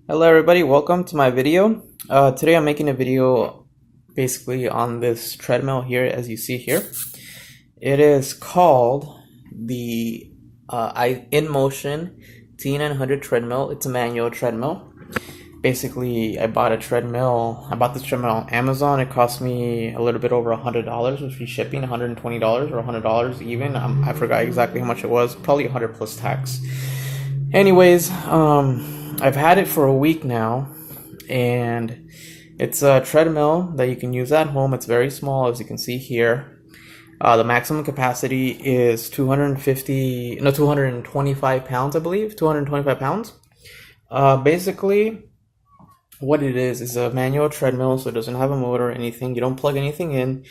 Hello everybody, welcome to my video. Today I'm making a video basically on this treadmill here, as you see here. It is called the InMotion t900 treadmill. It's a manual treadmill. Basically, I bought this treadmill on Amazon. It cost me a little bit over $100 with free shipping, $120 or $100 even. I forgot exactly how much it was, probably 100 plus tax. Anyways, I've had it for a week now, and it's a treadmill that you can use at home. It's very small, as you can see here. The maximum capacity is 225 pounds, I believe, 225 pounds. Basically, what it is a manual treadmill, so it doesn't have a motor or anything. You don't plug anything in.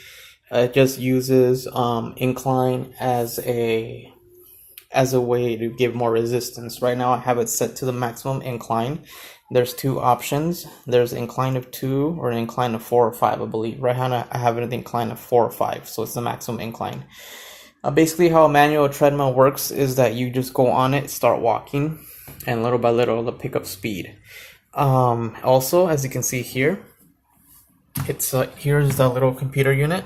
It just uses incline as a way to give more resistance. Right now I have it set to the maximum incline. There's two options. There's incline of 2 or an incline of 4 or 5, I believe. Right now I have an incline of 4 or 5, so it's the maximum incline. Basically how a manual treadmill works is that you just go on it, start walking, and little by little it'll pick up speed. Also, as you can see here, it's here's the little computer unit.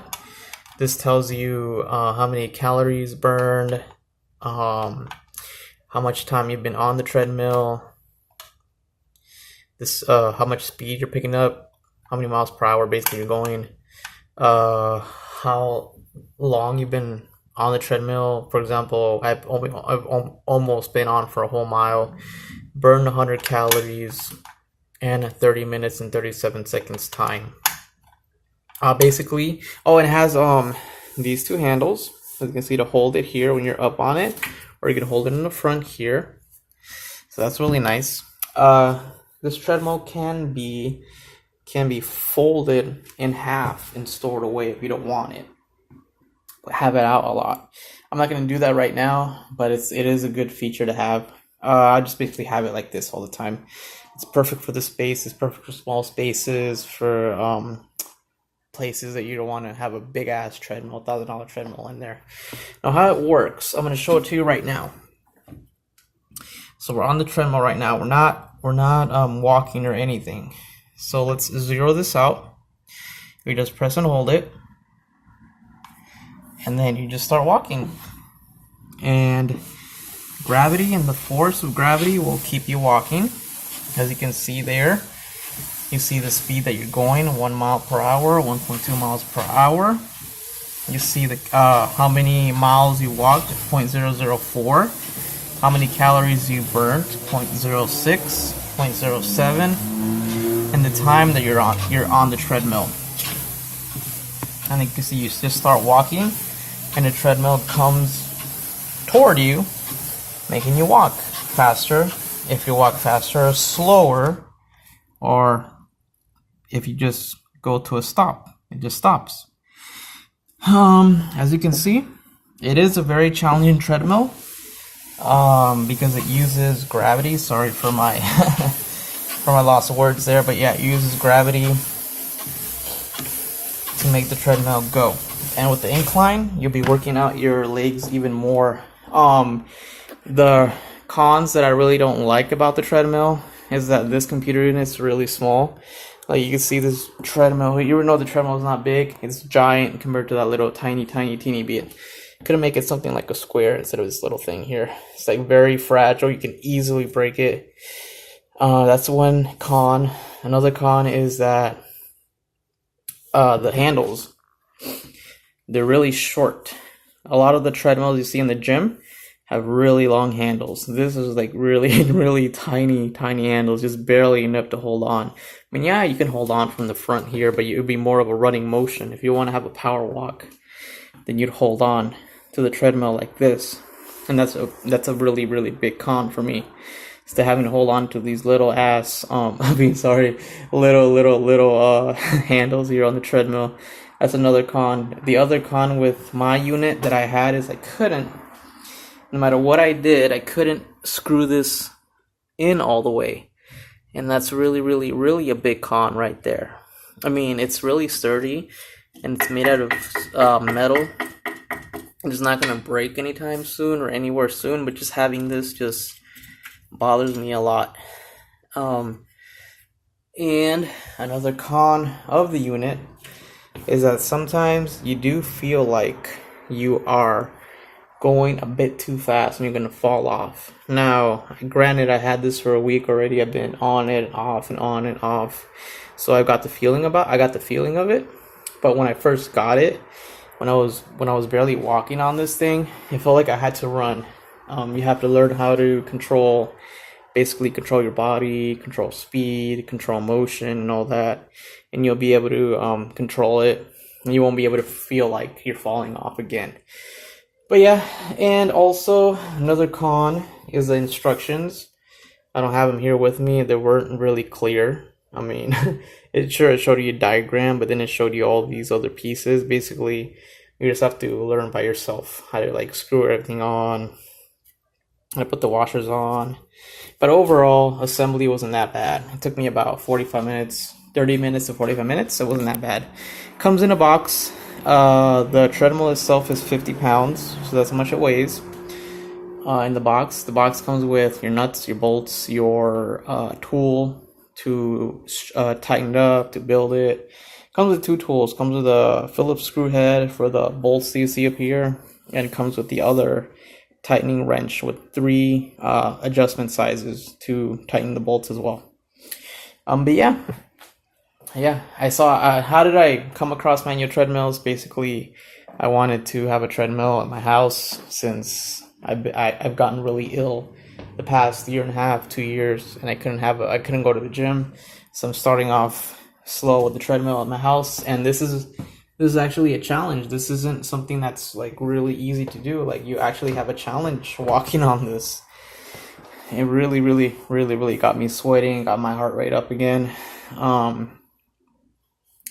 This tells you how many calories burned, how much time you've been on the treadmill, this how much speed you're picking up, how many miles per hour basically you're going, how long you've been on the treadmill. For example, I've almost been on for a whole mile, burned 100 calories and 30 minutes and 37 seconds time. Basically, it has these two handles, as you can see, to hold it here when you're up on it, or you can hold it in the front here. So that's really nice. This treadmill can be folded in half and stored away if you don't want it. Have it out a lot. I'm not going to do that right now, but it is a good feature to have. I just basically have it like this all the time. It's perfect for the space. It's perfect for small spaces, for places that you don't want to have a big ass treadmill, $1,000 treadmill in there. Now how it works, I'm going to show it to you right now. So we're on the treadmill right now. We're not walking or anything. So let's zero this out. You just press and hold it, and then you just start walking. And gravity and the force of gravity will keep you walking. As you can see there, you see the speed that you're going, 1 mile per hour, 1.2 miles per hour. You see the how many miles you walked, 0.004. How many calories you burnt, 0.06, 0.07, and the time that you're on the treadmill. And you can see you just start walking, and the treadmill comes toward you, making you walk faster. If you walk faster or slower, or if you just go to a stop, it just stops. As you can see, it is a very challenging treadmill because it uses gravity. Sorry for my for my loss of words there, but yeah, it uses gravity to make the treadmill go. And with the incline, you'll be working out your legs even more. The cons that I really don't like about the treadmill is that this computer unit is really small. Like you can see this treadmill, you know the treadmill is not big, it's giant compared to that little teeny bit. Couldn't make it something like a square instead of this little thing here. It's like very fragile, you can easily break it. That's one con. Another con is that the handles, they're really short. A lot of the treadmills you see in the gym have really long handles. This is like really tiny handles, just barely enough to hold on. I mean, yeah, you can hold on from the front here, but it would be more of a running motion. If you want to have a power walk, then you'd hold on to the treadmill like this. And that's a really big con for me. Is to having to hold on to these little ass little handles here on the treadmill. That's another con. The other con with my unit that I had is no matter what I did, I couldn't screw this in all the way. And that's really a big con right there. I mean, it's really sturdy, and it's made out of metal. It's not going to break anytime soon or anywhere soon, but just having this just bothers me a lot. And another con of the unit is that sometimes you do feel like you are going a bit too fast and you're gonna fall off. Now, granted, I had this for a week already. I've been on it, off, and on and off. So I got the feeling of it. But when I first got it, when I was barely walking on this thing, it felt like I had to run. You have to learn how to basically control your body, control speed, control motion, and all that, and you'll be able to control it. And you won't be able to feel like you're falling off again. But yeah, and also another con is the instructions. I don't have them here with me. They weren't really clear. I mean, it showed you a diagram, but then it showed you all these other pieces. Basically, you just have to learn by yourself how to like screw everything on, how to put the washers on. But overall, assembly wasn't that bad. It took me about 45 minutes, 30 minutes to 45 minutes, so it wasn't that bad. Comes in a box. The treadmill itself is 50 pounds, so that's how much it weighs. In the box comes with your nuts, your bolts, your tool to tighten it up, to build it. Comes with two tools. Comes with a Phillips screw head for the bolts that you see up here, and it comes with the other tightening wrench with 3 adjustment sizes to tighten the bolts as well. But yeah, I saw, how did I come across manual treadmills? Basically, I wanted to have a treadmill at my house since I've gotten really ill the past year and a half, 2 years, and I couldn't go to the gym. So I'm starting off slow with the treadmill at my house, and this is actually a challenge. This isn't something that's like really easy to do. Like, you actually have a challenge walking on this. It really got me sweating, got my heart rate up again.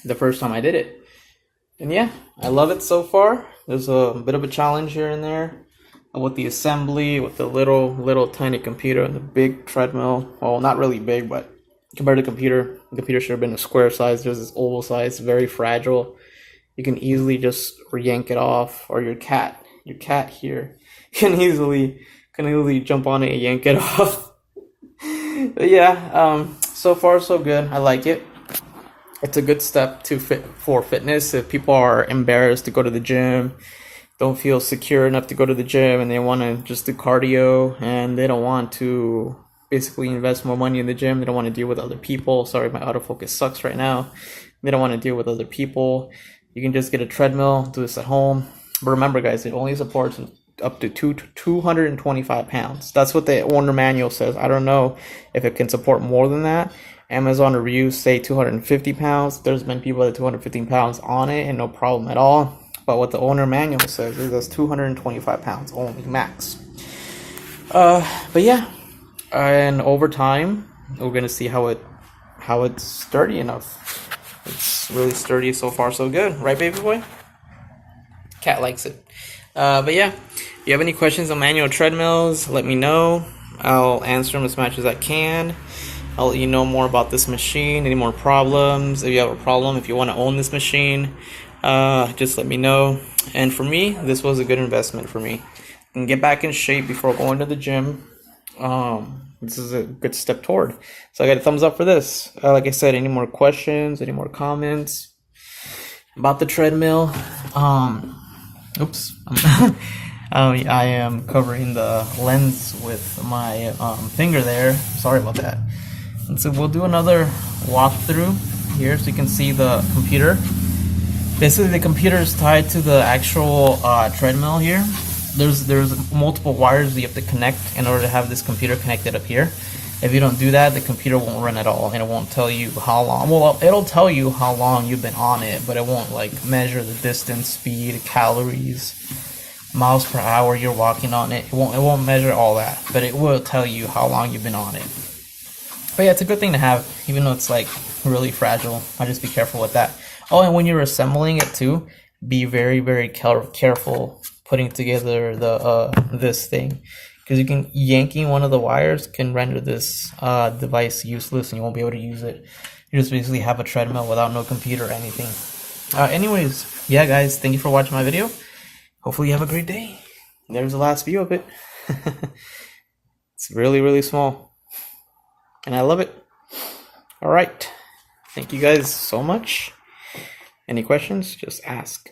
The first time I did it. And yeah, I love it so far. There's a bit of a challenge here and there with the assembly, with the little tiny computer and the big treadmill. Well, not really big, but compared to the computer should have been a square size. There's this oval size, very fragile. You can easily just yank it off, or your cat here can easily jump on it and yank it off. But yeah, so far so good. I like it. It's a good step for fitness. If people are embarrassed to go to the gym, don't feel secure enough to go to the gym, and they want to just do cardio, and they don't want to basically invest more money in the gym, they don't want to deal with other people. Sorry, my autofocus sucks right now. They don't want to deal with other people. You can just get a treadmill, do this at home. But remember, guys, it only supports up to 225 pounds. That's what the owner manual says. I don't know if it can support more than that. Amazon reviews say 250 pounds. There's been people at 215 pounds on it and no problem at all. But what the owner manual says is that's 225 pounds only, max. But yeah, and over time, we're gonna see how it's sturdy enough. It's really sturdy so far, so good, right, baby boy? Cat likes it. But yeah, if you have any questions on manual treadmills, let me know. I'll answer them as much as I can. I'll let you know more about this machine, any more problems. If you have a problem, if you want to own this machine, just let me know. And for me, this was a good investment for me. And get back in shape before going to the gym. This is a good step toward. So I got a thumbs up for this. Like I said, any more questions, any more comments about the treadmill? Oops. I am covering the lens with my finger there. Sorry about that. And so we'll do another walkthrough here so you can see the computer. Basically, the computer is tied to the actual treadmill here. There's multiple wires that you have to connect in order to have this computer connected up here. If you don't do that, the computer won't run at all, and it won't tell you how long. Well, it'll tell you how long you've been on it, but it won't like measure the distance, speed, calories, miles per hour you're walking on it. It won't measure all that, but it will tell you how long you've been on it. But yeah, it's a good thing to have, even though it's like really fragile. I just be careful with that. Oh, and when you're assembling it too, be very careful putting together the this thing, because yanking one of the wires can render this device useless, and you won't be able to use it. You just basically have a treadmill without no computer or anything. Anyways, yeah, guys, thank you for watching my video. Hopefully you have a great day. There's the last view of it. It's really small, and I love it. All right. Thank you guys so much. Any questions? Just ask.